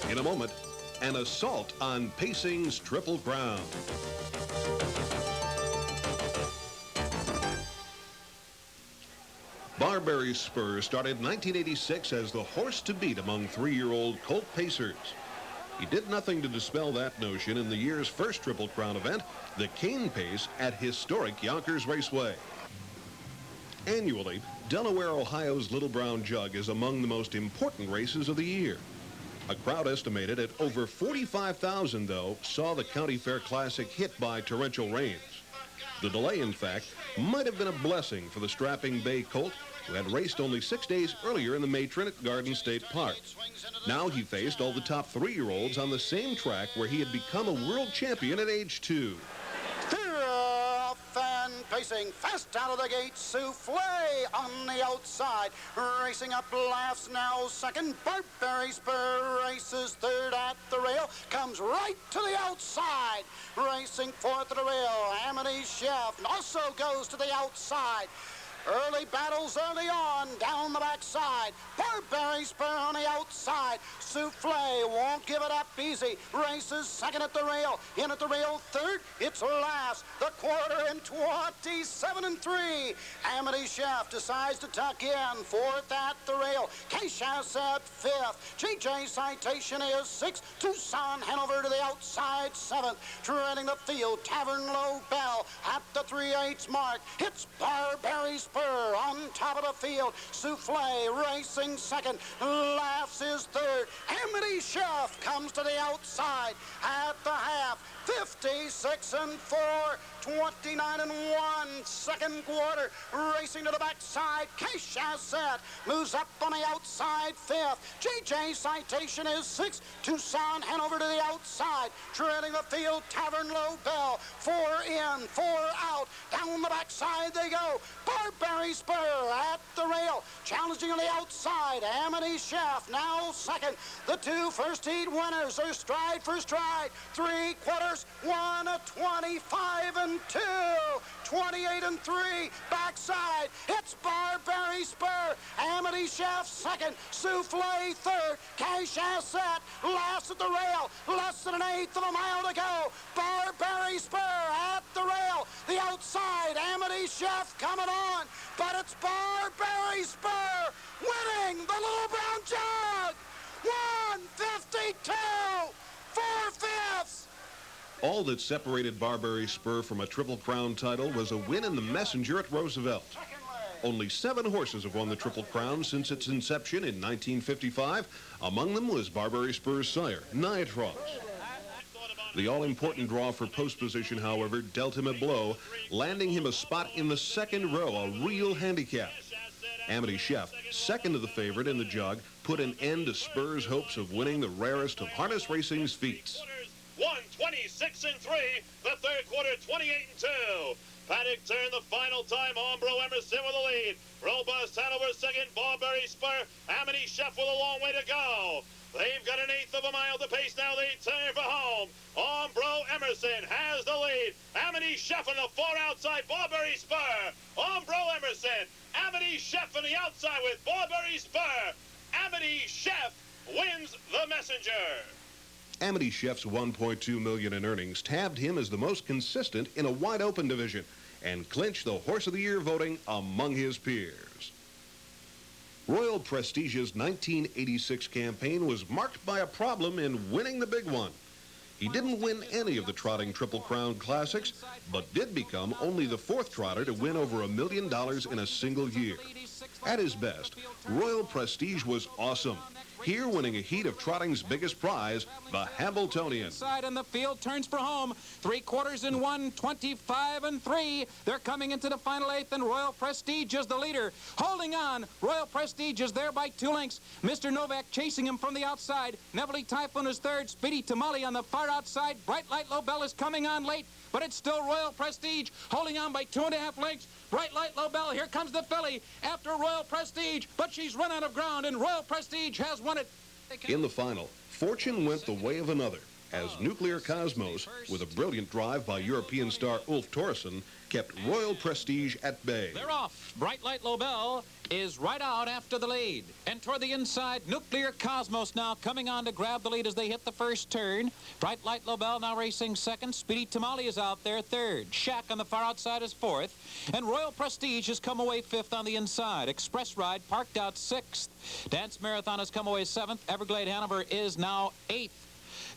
In a moment, an assault on Pacing's Triple Crown. Barberry Spur started 1986 as the horse to beat among 3-year-old colt pacers. He did nothing to dispel that notion in the year's first Triple Crown event, the Cane Pace at historic Yonkers Raceway. Annually, Delaware, Ohio's Little Brown Jug is among the most important races of the year. A crowd estimated at over 45,000, though, saw the County Fair Classic hit by torrential rains. The delay, in fact, might have been a blessing for the strapping bay colt who had raced only 6 days earlier in the matron at Garden State Park. Now he faced all the top 3-year-olds on the same track where he had become a world champion at age 2. And pacing fast out of the gate, Souffle on the outside. Racing up laughs now second. Barberry Spur races third at the rail. Comes right to the outside. Racing fourth at the rail. Amity Chef also goes to the outside. Early battles early on, down the backside. Barberry Spur on the outside. Souffle won't give it up easy. Races second at the rail. In at the rail third. It's last. The quarter in 27-3. Amity Chef decides to tuck in. Fourth at the rail. K-Chasse at fifth. JJ Citation is sixth. Tucson Hanover to the outside seventh. Treading the field, Tavern Lobell at the 3/8 mark. It's Barberry Spur on top of the field. Souffle racing second. Laughs is third. Amity Chef comes to the outside at the half. 56-4, 29-1, second quarter. Racing to the backside. K-Chasse moves up on the outside fifth. JJ Citation is sixth. Tucson Hanover to the outside. Trailing the field, Tavern Lobell. 4 in, 4 out. Down the backside they go. Barberry Spur at the rail. Challenging on the outside. Amity Chef now second. The 2 first heat winners are stride for stride. 3 quarters, 1 a 25-2. 28-3. Backside. It's Barberry Spur. Amity Chef second. Souffle third. K-Chasse last at the rail. Less than an eighth of a mile to go. Barberry Spur at the rail. The outside. Amity Chef coming on. But it's Barberry Spur winning the Little Brown Jug. 152. 4/5. All that separated Barberry Spur from a Triple Crown title was a win in the Messenger at Roosevelt. Only 7 horses have won the Triple Crown since its inception in 1955. Among them was Barberry Spur's sire, Niatross. The all-important draw for post position, however, dealt him a blow, landing him a spot in the second row, a real handicap. Amity Chef, second to the favorite in the jug, put an end to Spur's hopes of winning the rarest of harness racing's feats. 126-3, the third quarter 28-2. Paddock turned the final time. Ombro Emerson with the lead. Robust Hanover second. Barberry Spur. Amity Chef with a long way to go. They've got an eighth of a mile to pace now. They turn for home. Ombro Emerson has the lead. Amity Chef on the far outside. Barberry Spur. Ombro Emerson. Amity Chef on the outside with Barberry Spur. Amity Chef wins the Messenger. Amity Chef's $1.2 million in earnings tabbed him as the most consistent in a wide-open division and clinched the Horse of the Year voting among his peers. Royal Prestige's 1986 campaign was marked by a problem in winning the big one. He didn't win any of the trotting Triple Crown Classics, but did become only the 4th trotter to win over $1 million in a single year. At his best, Royal Prestige was awesome. Here winning a heat of trotting's biggest prize, the Hambletonian. Side and the field turns for home. 3 quarters in 1, 25-3. They're coming into the final 8th, and Royal Prestige is the leader. Holding on, Royal Prestige is there by 2 lengths. Mr. Novak chasing him from the outside. Neville Typhoon is third. Speedy Tamale on the far outside. Bright Light Lobell is coming on late, but it's still Royal Prestige holding on by 2.5 lengths. Bright Light Lobell, here comes the filly after Royal Prestige, but she's run out of ground, and Royal Prestige has won it. In the final, fortune went the way of another, as Nuclear Kosmos, with a brilliant drive by European star Ulf Thoresen, kept Royal Prestige at bay. They're off. Bright Light Lobell is right out after the lead. And toward the inside, Nuclear Kosmos now coming on to grab the lead as they hit the first turn. Bright Light Lobell now racing second. Speedy Tamale is out there third. Shack on the far outside is fourth. And Royal Prestige has come away fifth on the inside. Express Ride parked out sixth. Dance Marathon has come away seventh. Everglade Hanover is now eighth.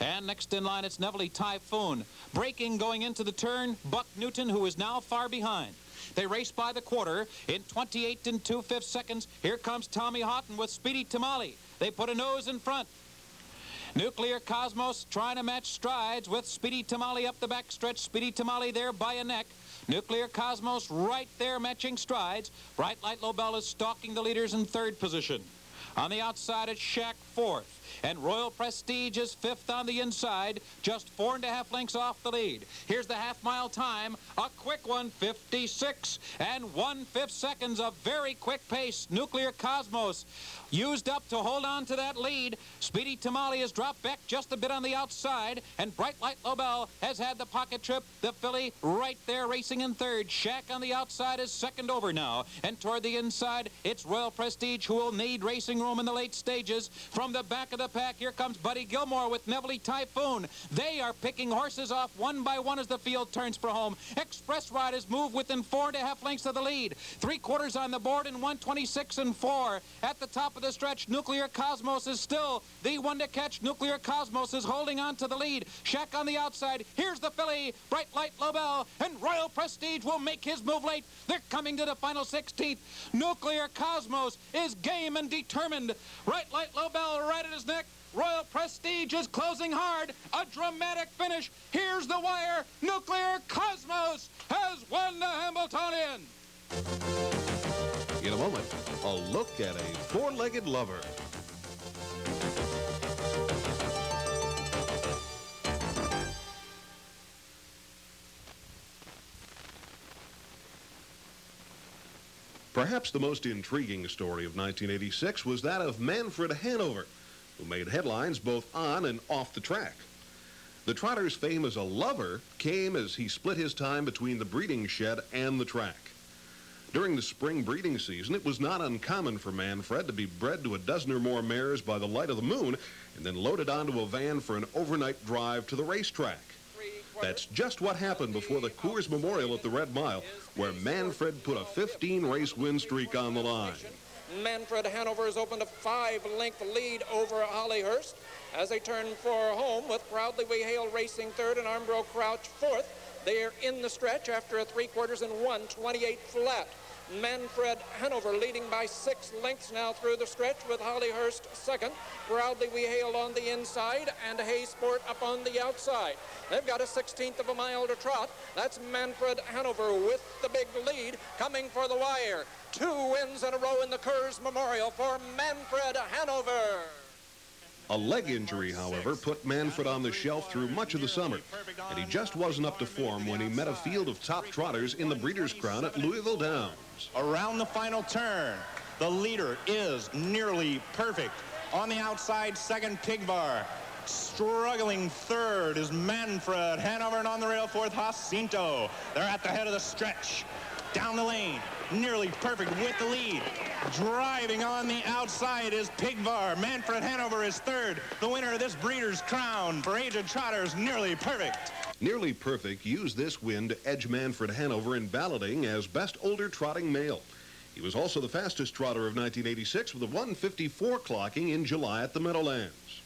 And next in line, it's Neville Typhoon. Braking going into the turn, Buck Newton, who is now far behind. They race by the quarter in 28 2/5 seconds. Here comes Tommy Houghton with Speedy Tamale. They put a nose in front. Nuclear Kosmos trying to match strides with Speedy Tamale up the backstretch. Speedy Tamale there by a neck. Nuclear Kosmos right there matching strides. Bright Light Lobell is stalking the leaders in third position. On the outside, it's Shack fourth. And Royal Prestige is fifth on the inside, just 4.5 lengths off the lead. Here's the half-mile time, a quick one, 56 1/5 seconds, a very quick pace. Nuclear Kosmos used up to hold on to that lead. Speedy Tamale has dropped back just a bit on the outside, and Bright Light Lobell has had the pocket trip. The filly right there racing in third. Shack on the outside is second over now, and toward the inside, it's Royal Prestige, who will need racing room in the late stages. From the back of the pack, here comes Buddy Gilmore with Neville Typhoon. They are picking horses off one by one as the field turns for home. Express Ride has moved within 4.5 lengths of the lead. 3/4 on the board in 1:26 4. At the top of the stretch, Nuclear Kosmos is still the one to catch. Nuclear Kosmos is holding on to the lead. Shack on the outside. Here's the filly, Bright Light Lobell, and Royal Prestige will make his move late. They're coming to the final 16th. Nuclear Kosmos is game and determined. Bright Light Lobell right at his neck. Royal Prestige is closing hard. A dramatic finish. Here's the wire. Nuclear Kosmos has won the Hambletonian. In a moment, a look at a four-legged lover. Perhaps the most intriguing story of 1986 was that of Manfred Hanover, who made headlines both on and off the track. The Trotter's fame as a lover came as he split his time between the breeding shed and the track. During the spring breeding season, it was not uncommon for Manfred to be bred to a dozen or more mares by the light of the moon and then loaded onto a van for an overnight drive to the racetrack. That's just what happened before the Coors Memorial at the Red Mile, where Manfred put a 15-race win streak on the line. Manfred Hanover has opened a 5-length lead over Hollyhurst as they turn for home with Proudly We Hail racing third and Armbro Crouch fourth. They're in the stretch after a 3/4 and 1:28 flat. Manfred Hanover leading by 6 lengths now through the stretch with Hollyhurst second. Proudly We Hail on the inside and Hay Sport up on the outside. They've got a 1/16 of a mile to trot. That's Manfred Hanover with the big lead coming for the wire. 2 wins in a row in the Coors Memorial for Manfred Hanover. A leg injury, however, put Manfred on the shelf through much of the summer, and he just wasn't up to form when he met a field of top trotters in the Breeders' Crown at Louisville Downs. Around the final turn, the leader is Nearly Perfect. On the outside, second, Pigvar. Struggling third is Manfred Hanover, and on the rail fourth, Jacinto. They're at the head of the stretch. Down the lane, Nearly Perfect with the lead. Driving on the outside is Pigvar. Manfred Hanover is third. The winner of this Breeders' Crown for aged trotters, Nearly Perfect. Nearly Perfect used this win to edge Manfred Hanover in balloting as best older trotting male. He was also the fastest trotter of 1986 with a 1:54 clocking in July at the Meadowlands.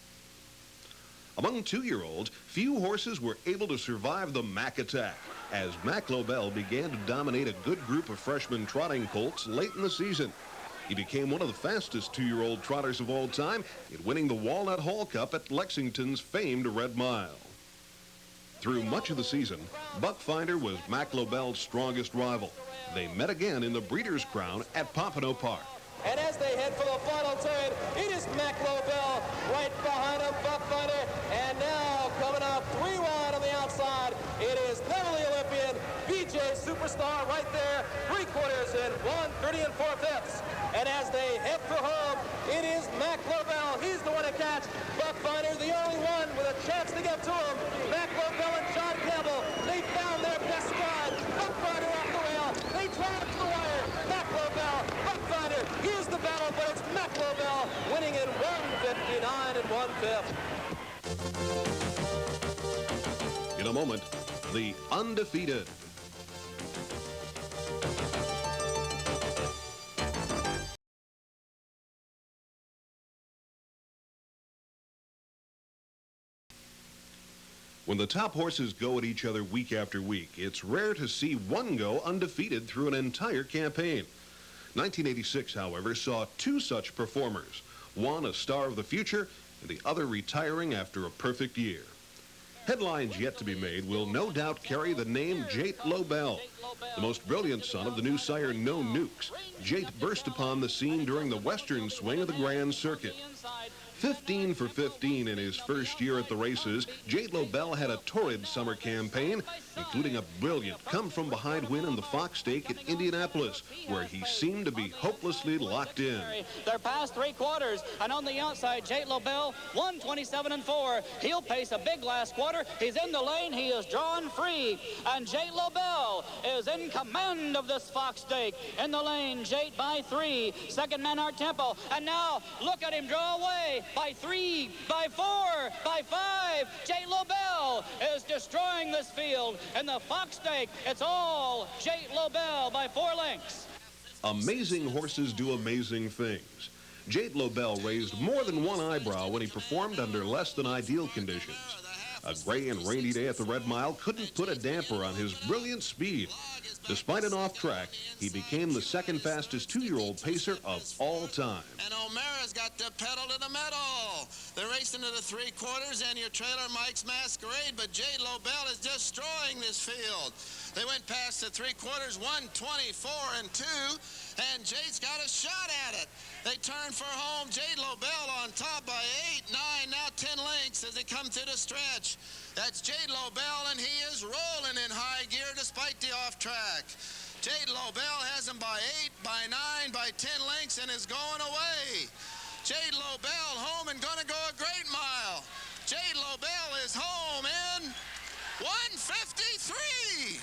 Among 2-year-olds, few horses were able to survive the Mack attack, as Mack Lobell began to dominate a good group of freshman trotting colts late in the season. He became one of the fastest 2-year-old trotters of all time in winning the Walnut Hall Cup at Lexington's famed Red Mile. Through much of the season, Buckfinder was Mack Lobell's strongest rival. They met again in the Breeders' Crown at Pompano Park. And as they head for the final turn, it is Mack Lobell right behind him, Buckfinder. And now coming out 3 wide on the outside, it is Beverly Olympian, BJ Superstar right there, 3/4 and 1:30 4/5. And as they head for home, it is Mack Lobell. He's the one to catch. Buckfinder, the only one with a chance to get to him. Mack Lobell and John Campbell, they found their best ride. Buckfinder off the rail. They drive to the wire. Mack Lobell, Buckfinder, Here's the battle, but it's Mack Lobell winning in 1:59 1/5. In a moment, the undefeated. When the top horses go at each other week after week, it's rare to see one go undefeated through an entire campaign. 1986, however, saw two such performers, one a star of the future and the other retiring after a perfect year. Headlines yet to be made will no doubt carry the name Jate Lobell. The most brilliant son of the new sire No Nukes, Jate burst upon the scene during the western swing of the Grand Circuit. 15 for 15 in his first year at the races, Jate Lobell had a torrid summer campaign, including a brilliant come-from-behind win in the Fox Stake at Indianapolis, where he seemed to be hopelessly locked in. They're past three quarters, and on the outside, Jate Lobell, 1:27 4. He'll pace a big last quarter. He's in the lane. He is drawn free, and Jate Lobell is in command of this Fox Stake. In the lane, Jate by 3. Second man, Art Temple, and now look at him draw away. By 3, by 4, by 5. Jate Lobell is destroying this field. In the Fox Stake, it's all Jate Lobell by 4 lengths. Amazing horses do amazing things. Jate Lobell raised more than one eyebrow when he performed under less than ideal conditions. A gray and rainy day at the Red Mile couldn't put a damper on his brilliant speed. Despite an off track, he became the second fastest 2-year-old pacer of all time. And O'Mara's got the pedal to the metal. They're racing to the 3/4 and your trailer Mike's Masquerade, but Jate Lobell is destroying this field. They went past the 3/4, 1:24 and 2, and Jate's got a shot at it. They turn for home. Jate Lobell on top by 8, 9, now 10 lengths as they come through the stretch. That's Jate Lobell, and he is rolling in high gear despite the off track. Jate Lobell has him by 8, by 9, by 10 lengths, and is going away. Jate Lobell home and going to go a great mile. Jate Lobell is home in 1:53.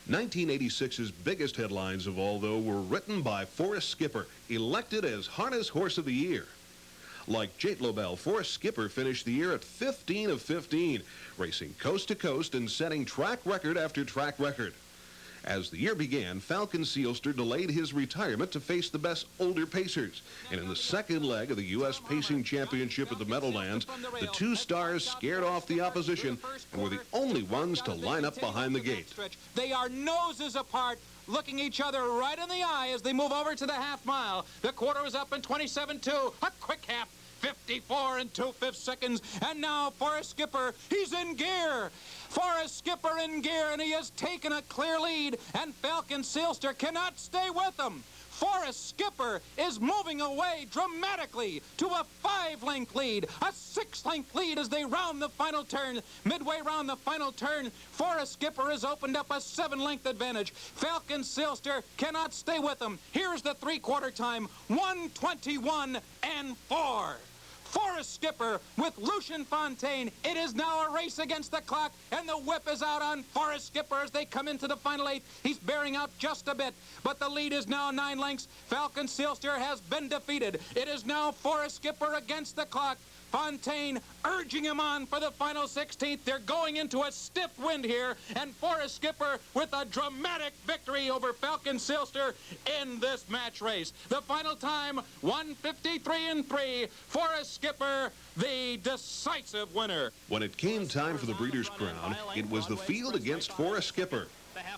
1986's biggest headlines of all, though, were written by Forrest Skipper, elected as Harness Horse of the Year. Like Jate Lobell, Forrest Skipper finished the year at 15 of 15, racing coast to coast and setting track record after track record. As the year began, Falcon Sealster delayed his retirement to face the best older pacers. And in the second leg of the U.S. Pacing Championship at the Meadowlands, the two stars scared off the opposition and were the only ones to line up behind the gate. They are noses apart, looking each other right in the eye as they move over to the half mile. The quarter is up in 27-2. A quick half. 54 2/5 seconds, and now Forrest Skipper, he's in gear. Forrest Skipper in gear, and he has taken a clear lead, and Falcon Sealster cannot stay with him. Forrest Skipper is moving away dramatically to a 5-length lead, a 6-length lead as they round the final turn. Midway round the final turn, Forrest Skipper has opened up a 7-length advantage. Falcon Sealster cannot stay with him. Here's the 3/4 time, 1:21 4. Forrest Skipper with Lucien Fontaine. It is now a race against the clock, and the whip is out on Forrest Skipper as they come into the final 8th. He's bearing out just a bit, but the lead is now 9 lengths. Falcon Sealster has been defeated. It is now Forrest Skipper against the clock. Fontaine urging him on for the final 16th. They're going into a stiff wind here, and Forrest Skipper with a dramatic victory over Falcon Sealster in this match race. The final time, 1:53 3. Forrest Skipper, the decisive winner. When it came time for the Breeders' Crown, it was the field against Forrest Skipper.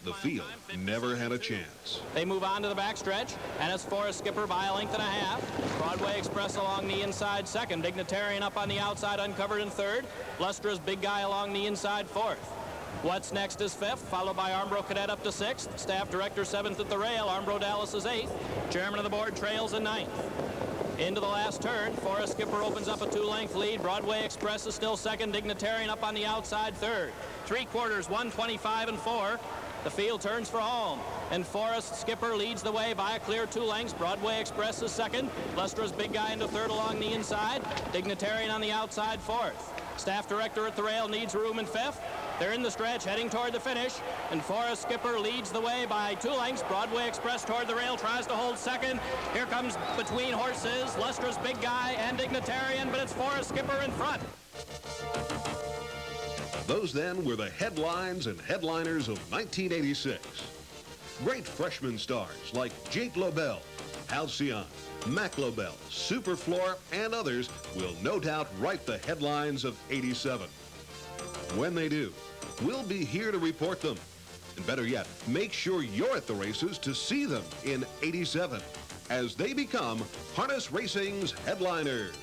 The field never had a chance. They move on to the backstretch, and it's Forrest Skipper by 1.5 lengths. Broadway Express along the inside 2nd. Dignitarian up on the outside, uncovered in 3rd. Lustra's Big Guy along the inside 4th. What's Next is 5th, followed by Armbro Cadet up to 6th. Staff Director 7th at the rail. Armbro Dallas is 8th. Chairman of the board trails in 9th. Into the last turn, Forrest Skipper opens up a 2-length lead. Broadway Express is still 2nd. Dignitarian up on the outside 3rd. 3/4, 1:25 4. The field turns for home, and Forrest Skipper leads the way by a clear 2 lengths. Broadway Express is 2nd. Lustra's Big Guy into 3rd along the inside. Dignitarian on the outside 4th. Staff Director at the rail needs room in 5th. They're in the stretch, heading toward the finish, and Forrest Skipper leads the way by 2 lengths. Broadway Express toward the rail, tries to hold second. Here comes between horses, Lustrous Big Guy and Dignitarian, but it's Forrest Skipper in front. Those then were the headlines and headliners of 1986. Great freshman stars like Jate Lobell, Halcyon, Mack Lobell, Superfloor, and others will no doubt write the headlines of 87. When they do, we'll be here to report them. And better yet, make sure you're at the races to see them in 87 as they become harness racing's headliners.